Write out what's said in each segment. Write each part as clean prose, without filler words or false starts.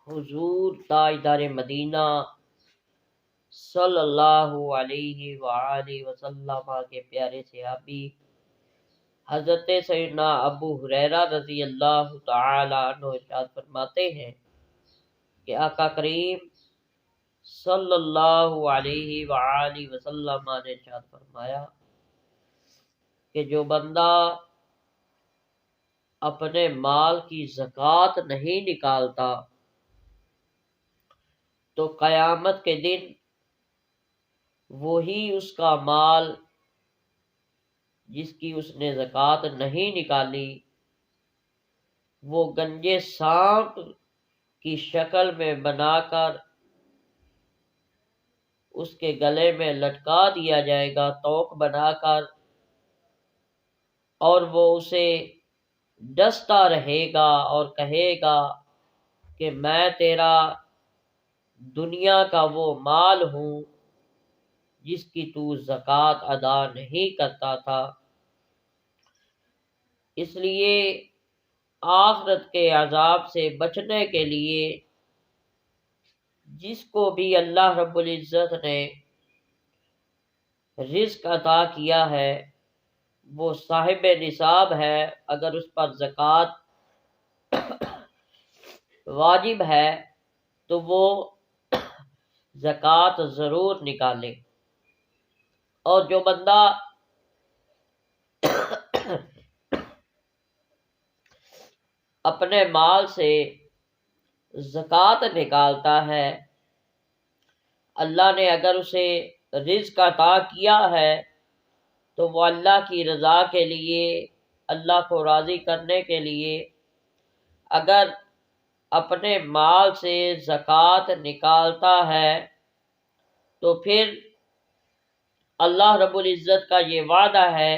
حضور تاجدار مدینہ صلی اللہ علیہ وآلہ وسلم کے پیارے صحابی حضرت سیدنا ابو ہریرہ رضی اللہ تعالی عنہ ارشاد فرماتے ہیں کہ آقا کریم صلی اللہ علیہ وآلہ وسلم نے ارشاد فرمایا کہ جو بندہ اپنے مال کی زکوٰۃ نہیں نکالتا تو قیامت کے دن وہی اس کا مال جس کی اس نے زکوٰۃ نہیں نکالی وہ گنجے سانپ کی شکل میں بنا کر اس کے گلے میں لٹکا دیا جائے گا توق بنا کر، اور وہ اسے ڈستا رہے گا اور کہے گا کہ میں تیرا دنیا کا وہ مال ہوں جس کی تو زکوٰۃ ادا نہیں کرتا تھا۔ اس لیے آخرت کے عذاب سے بچنے کے لیے جس کو بھی اللہ رب العزت نے رزق عطا کیا ہے وہ صاحب نصاب ہے، اگر اس پر زکوٰۃ واجب ہے تو وہ زکوٰۃ ضرور نکالے۔ اور جو بندہ اپنے مال سے زکوٰۃ نکالتا ہے، اللہ نے اگر اسے رزق عطا کیا ہے تو وہ اللہ کی رضا کے لیے، اللہ کو راضی کرنے کے لیے اگر اپنے مال سے زکوٰۃ نکالتا ہے تو پھر اللہ رب العزت کا یہ وعدہ ہے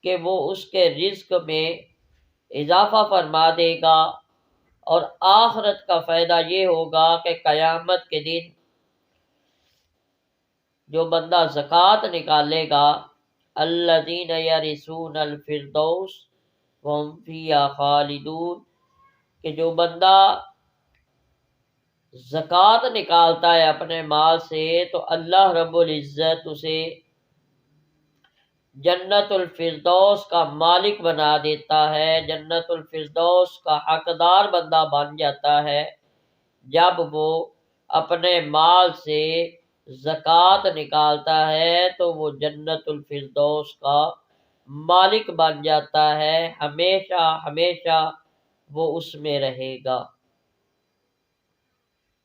کہ وہ اس کے رزق میں اضافہ فرما دے گا، اور آخرت کا فائدہ یہ ہوگا کہ قیامت کے دن جو بندہ زکوٰۃ نکالے گا الذین یرثون الفردوس وهم فیہا خالدون، کہ جو بندہ زکوٰۃ نکالتا ہے اپنے مال سے تو اللہ رب العزت اسے جنت الفردوس کا مالک بنا دیتا ہے، جنت الفردوس کا حقدار بندہ بن جاتا ہے جب وہ اپنے مال سے زکوٰۃ نکالتا ہے تو وہ جنت الفردوس کا مالک بن جاتا ہے، ہمیشہ ہمیشہ وہ اس میں رہے گا۔